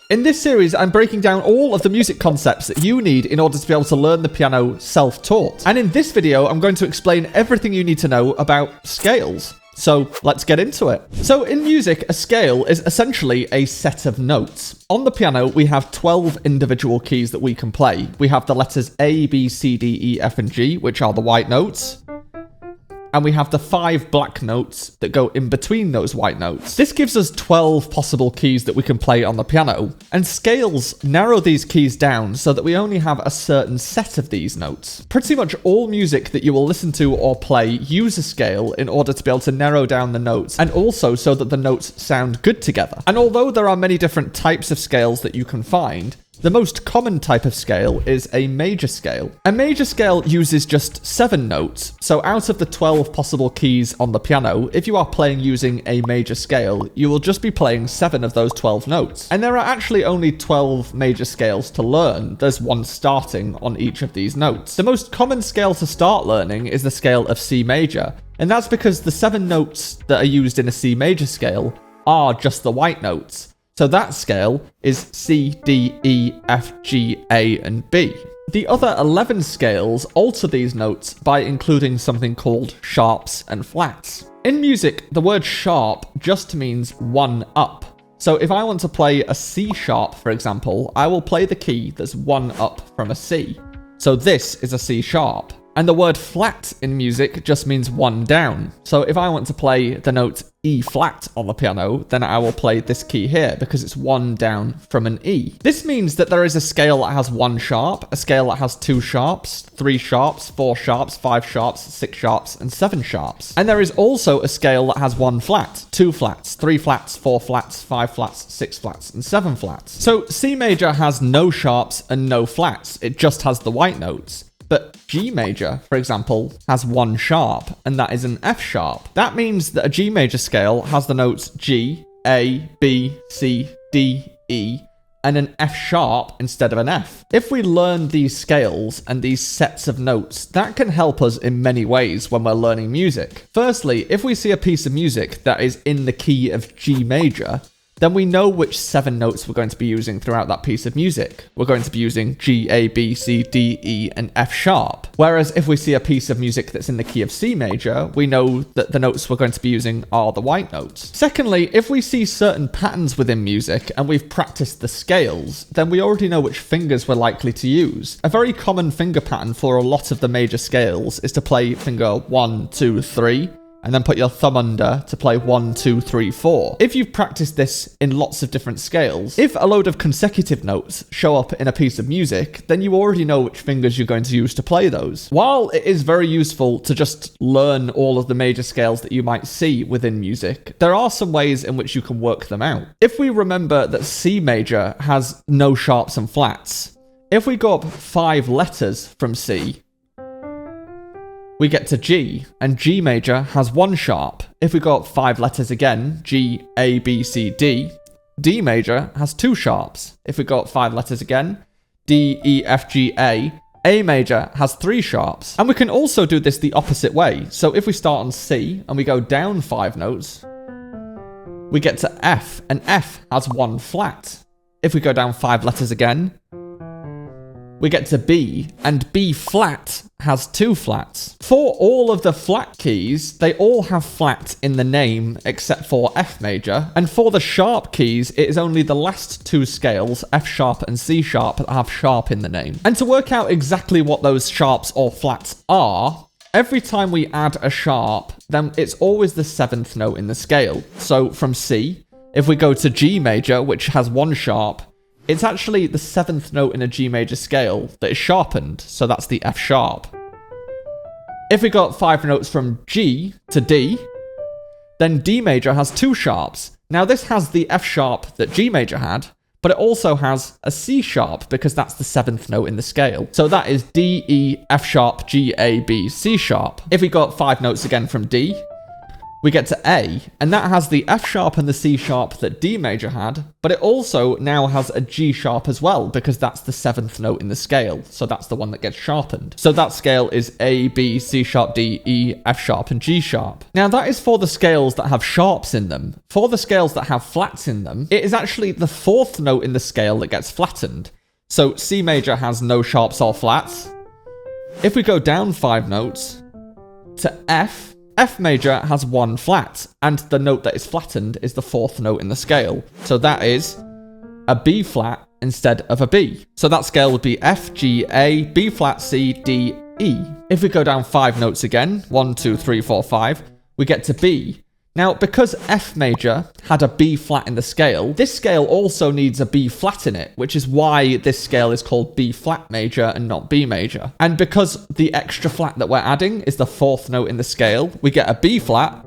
In this series, I'm breaking down all of the music concepts that you need in order to be able to learn the piano self-taught. And in this video, I'm going to explain everything you need to know about scales. So let's get into it. So in music, a scale is essentially a set of notes. On the piano, we have 12 individual keys that we can play. We have the letters A, B, C, D, E, F, and G, which are the white notes. And we have the 5 black notes that go in between those white notes. This gives us 12 possible keys that we can play on the piano, and scales narrow these keys down so that we only have a certain set of these notes. Pretty much all music that you will listen to or play use a scale in order to be able to narrow down the notes, and also so that the notes sound good together. And although there are many different types of scales that you can find, the most common type of scale is a major scale. A major scale uses just 7 notes, so out of the 12 possible keys on the piano, if you are playing using a major scale, you will just be playing 7 of those 12 notes. And there are actually only 12 major scales to learn. There's one starting on each of these notes. The most common scale to start learning is the scale of C major, and that's because the 7 notes that are used in a C major scale are just the white notes. So that scale is C, D, E, F, G, A, and B. The other 11 scales alter these notes by including something called sharps and flats. In music, the word sharp just means 1 up. So if I want to play a C sharp, for example, I will play the key that's 1 up from a C. So this is a C sharp. And the word flat in music just means 1 down. So if I want to play the note E flat on the piano, then I will play this key here because it's 1 down from an E. This means that there is a scale that has 1 sharp, a scale that has 2 sharps, 3 sharps, 4 sharps, 5 sharps, 6 sharps, and 7 sharps. And there is also a scale that has 1 flat, 2 flats, 3 flats, 4 flats, 5 flats, 6 flats, and 7 flats. So C major has no sharps and no flats. It just has the white notes. But G major, for example, has 1 sharp, and that is an F sharp. That means that a G major scale has the notes G, A, B, C, D, E, and an F sharp instead of an F. If we learn these scales and these sets of notes, that can help us in many ways when we're learning music. Firstly, if we see a piece of music that is in the key of G major, then we know which 7 notes we're going to be using throughout that piece of music. We're going to be using G, A, B, C, D, E, and F sharp. Whereas if we see a piece of music that's in the key of C major, we know that the notes we're going to be using are the white notes. Secondly, if we see certain patterns within music and we've practiced the scales, then we already know which fingers we're likely to use. A very common finger pattern for a lot of the major scales is to play finger 1, 2, 3, and then put your thumb under to play 1, 2, 3, 4. If you've practiced this in lots of different scales, if a load of consecutive notes show up in a piece of music, then you already know which fingers you're going to use to play those. While it is very useful to just learn all of the major scales that you might see within music, there are some ways in which you can work them out. If we remember that C major has no sharps and flats, if we go up 5 letters from C, we get to G, and G major has 1 sharp. If we go up 5 letters again, G, A, B, C, D, D major has 2 sharps. If we go up 5 letters again, D, E, F, G, A major has 3 sharps. And we can also do this the opposite way. So if we start on C and we go down 5 notes, we get to F, and F has 1 flat. If we go down 5 letters again, we get to B, and B flat has 2 flats. For all of the flat keys, they all have flat in the name except for F major, and for the sharp keys, it is only the last 2 scales, F sharp and C sharp, that have sharp in the name. And to work out exactly what those sharps or flats are, every time we add a sharp, then it's always the 7th note in the scale. So from C, if we go to G major, which has 1 sharp, it's actually the 7th note in a G major scale that is sharpened, so that's the F sharp. If we got 5 notes from G to D, then D major has 2 sharps. Now this has the F sharp that G major had, but it also has a C sharp because that's the 7th note in the scale. So that is D, E, F sharp, G, A, B, C sharp. If we got 5 notes again from D, we get to A, and that has the F sharp and the C sharp that D major had, but it also now has a G sharp as well, because that's the 7th note in the scale, so that's the one that gets sharpened. So that scale is A, B, C sharp, D, E, F sharp, and G sharp. Now that is for the scales that have sharps in them. For the scales that have flats in them, it is actually the 4th note in the scale that gets flattened. So C major has no sharps or flats. If we go down 5 notes to F, F major has 1 flat, and the note that is flattened is the 4th note in the scale. So that is a B flat instead of a B. So that scale would be F, G, A, B flat, C, D, E. If we go down 5 notes again, 1, 2, 3, 4, 5, we get to B. Now, because F major had a B flat in the scale, this scale also needs a B flat in it, which is why this scale is called B flat major and not B major. And because the extra flat that we're adding is the 4th note in the scale, we get a B flat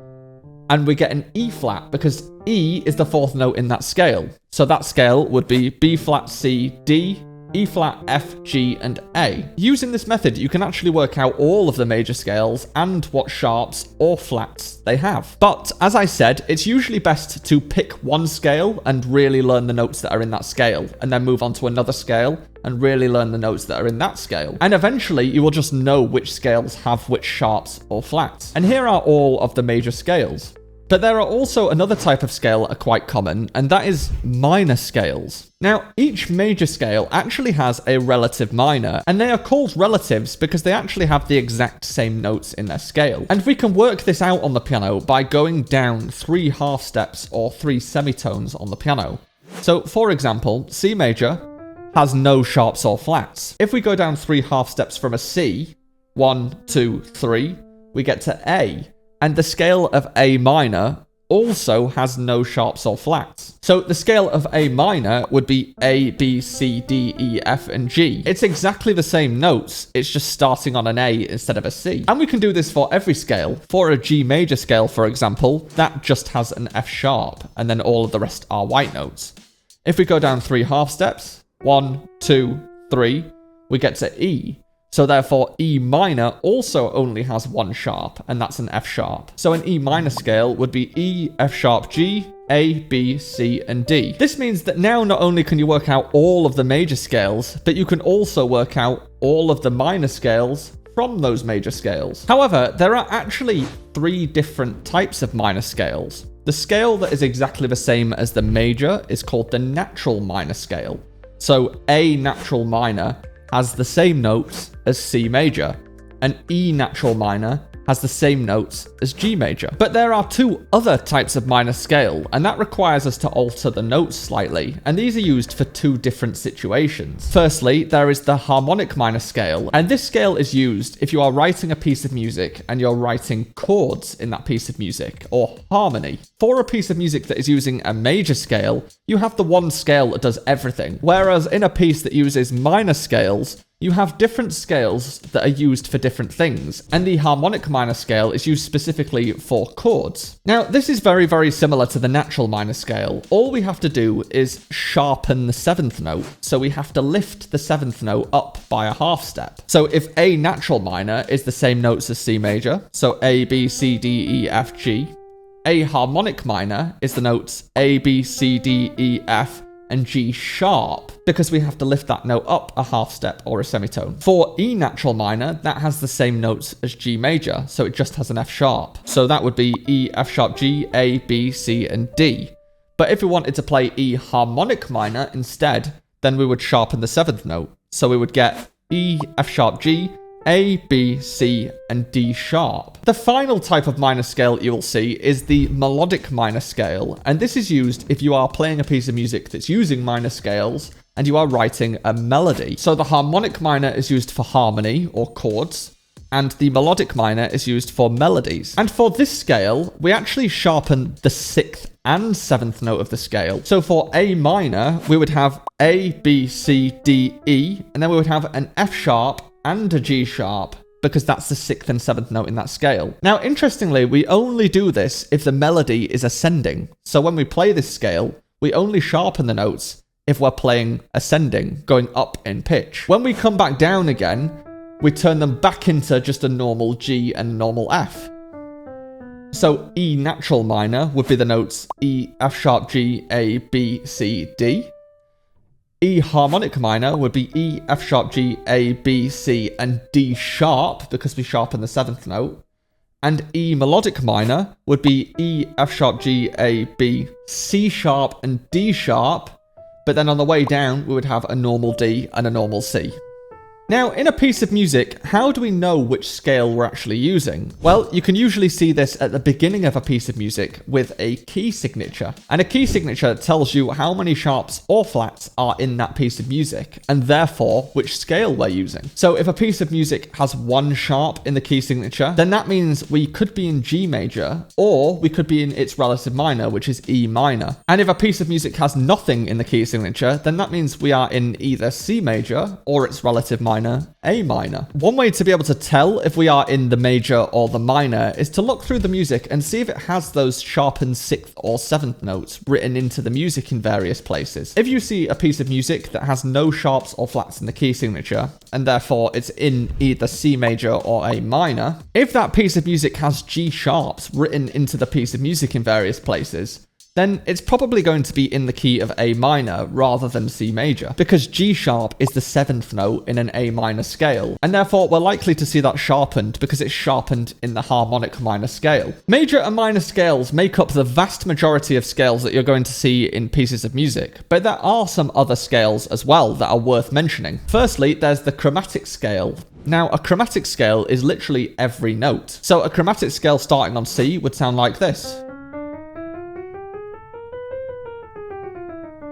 and we get an E flat because E is the 4th note in that scale. So that scale would be B flat, C, D, E flat, F, G, and A. Using this method, you can actually work out all of the major scales and what sharps or flats they have. But as I said, it's usually best to pick one scale and really learn the notes that are in that scale, and then move on to another scale and really learn the notes that are in that scale. And eventually you will just know which scales have which sharps or flats. And here are all of the major scales. But there are also another type of scale that are quite common, and that is minor scales. Now, each major scale actually has a relative minor, and they are called relatives because they actually have the exact same notes in their scale. And we can work this out on the piano by going down 3 half steps or 3 semitones on the piano. So, for example, C major has no sharps or flats. If we go down 3 half steps from a C, 1, 2, 3, we get to A. And the scale of A minor also has no sharps or flats. So the scale of A minor would be A, B, C, D, E, F, and G. It's exactly the same notes, it's just starting on an A instead of a C. And we can do this for every scale. For a G major scale, for example, that just has an F sharp, and then all of the rest are white notes. If we go down 3 half steps, 1, 2, 3, we get to E. So therefore, E minor also only has 1 sharp, and that's an F sharp. So an E minor scale would be E, F sharp, G, A, B, C, and D. This means that now not only can you work out all of the major scales, but you can also work out all of the minor scales from those major scales. However, there are actually 3 different types of minor scales. The scale that is exactly the same as the major is called the natural minor scale. So A natural minor has the same notes as C major, and E natural minor has the same notes as G major. But there are 2 other types of minor scale, and that requires us to alter the notes slightly, and these are used for 2 different situations. Firstly, there is the harmonic minor scale, and this scale is used if you are writing a piece of music and you're writing chords in that piece of music, or harmony. For a piece of music that is using a major scale, you have the one scale that does everything, whereas in a piece that uses minor scales, you have different scales that are used for different things, and the harmonic minor scale is used specifically for chords. Now, this is very, very similar to the natural minor scale. All we have to do is sharpen the 7th note, so we have to lift the 7th note up by a half step. So if A natural minor is the same notes as C major, so A, B, C, D, E, F, G, A harmonic minor is the notes A, B, C, D, E, F, and G sharp, because we have to lift that note up a half step or a semitone. For E natural minor, that has the same notes as G major, so it just has an F sharp. So that would be E, F sharp, G, A, B, C, and D. But if we wanted to play E harmonic minor instead, then we would sharpen the 7th note. So we would get E, F sharp, G, A, B, C, and D sharp. The final type of minor scale you will see is the melodic minor scale, and this is used if you are playing a piece of music that's using minor scales and you are writing a melody. So the harmonic minor is used for harmony or chords, and the melodic minor is used for melodies. And for this scale, we actually sharpen the 6th and 7th note of the scale. So for A minor, we would have A, B, C, D, E, and then we would have an F sharp and a G sharp, because that's the 6th and 7th note in that scale. Now, interestingly, we only do this if the melody is ascending. So when we play this scale, we only sharpen the notes if we're playing ascending, going up in pitch. When we come back down again, we turn them back into just a normal G and a normal F. So E natural minor would be the notes E, F sharp, G, A, B, C, D. E harmonic minor would be E, F sharp, G, A, B, C, and D sharp, because we sharpen the 7th note. And E melodic minor would be E, F sharp, G, A, B, C sharp, and D sharp. But then on the way down, we would have a normal D and a normal C. Now, in a piece of music, how do we know which scale we're actually using? Well, you can usually see this at the beginning of a piece of music with a key signature. And a key signature tells you how many sharps or flats are in that piece of music, and therefore which scale we're using. So if a piece of music has 1 sharp in the key signature, then that means we could be in G major, or we could be in its relative minor, which is E minor. And if a piece of music has nothing in the key signature, then that means we are in either C major or its relative minor, A minor. One way to be able to tell if we are in the major or the minor is to look through the music and see if it has those sharpened 6th or 7th notes written into the music in various places. If you see a piece of music that has no sharps or flats in the key signature, and therefore it's in either C major or A minor, if that piece of music has G sharps written into the piece of music in various places, then it's probably going to be in the key of A minor rather than C major, because G sharp is the 7th note in an A minor scale, and therefore we're likely to see that sharpened because it's sharpened in the harmonic minor scale. Major and minor scales make up the vast majority of scales that you're going to see in pieces of music, but there are some other scales as well that are worth mentioning. Firstly, there's the chromatic scale. Now, a chromatic scale is literally every note. So a chromatic scale starting on C would sound like this,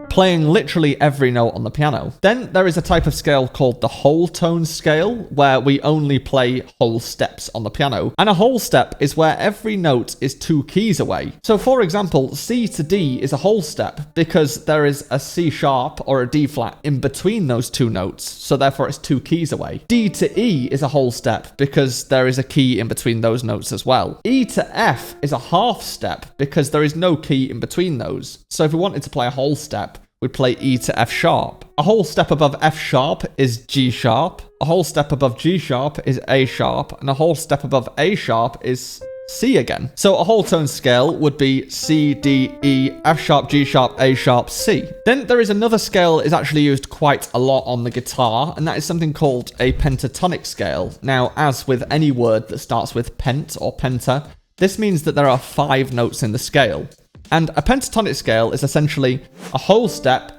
playing literally every note on the piano. Then there is a type of scale called the whole tone scale, where we only play whole steps on the piano. And a whole step is where every note is 2 keys away. So for example, C to D is a whole step because there is a C sharp or a D flat in between those 2 notes, so therefore it's 2 keys away. D to E is a whole step because there is a key in between those notes as well. E to F is a half step because there is no key in between those. So if we wanted to play a whole step, we'd play E to F sharp. A whole step above F sharp is G sharp. A whole step above G sharp is A sharp. And a whole step above A sharp is C again. So a whole tone scale would be C, D, E, F sharp, G sharp, A sharp, C. Then there is another scale that is actually used quite a lot on the guitar, and that is something called a pentatonic scale. Now, as with any word that starts with pent or penta, this means that there are 5 notes in the scale. And a pentatonic scale is essentially a whole step,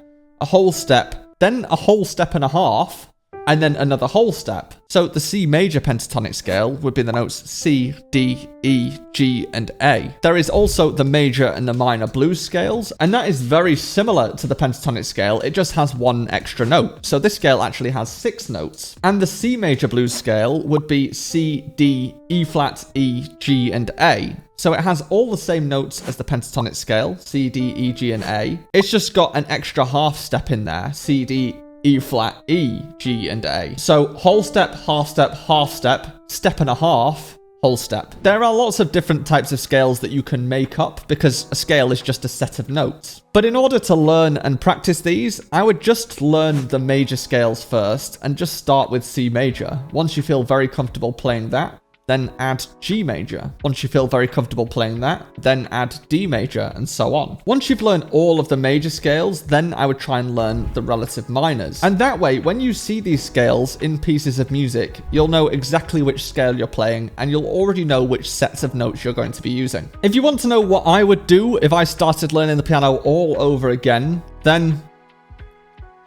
then a whole step and a half, and then another whole step. So the C major pentatonic scale would be the notes C, D, E, G, and A. There is also the major and the minor blues scales, and that is very similar to the pentatonic scale, it just has 1 extra note. So this scale actually has 6 notes. And the C major blues scale would be C, D, E flat, E, G, and A. So it has all the same notes as the pentatonic scale, C, D, E, G, and A. It's just got an extra half step in there, C, D, E flat, E, G, and A. So whole step, half step, step and a half, whole step. There are lots of different types of scales that you can make up because a scale is just a set of notes. But in order to learn and practice these, I would just learn the major scales first and just start with C major. Once you feel very comfortable playing that, then add G major. Once you feel very comfortable playing that, then add D major, and so on. Once you've learned all of the major scales, then I would try and learn the relative minors. And that way, when you see these scales in pieces of music, you'll know exactly which scale you're playing, and you'll already know which sets of notes you're going to be using. If you want to know what I would do if I started learning the piano all over again, then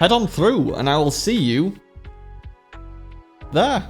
head on through, and I will see you there.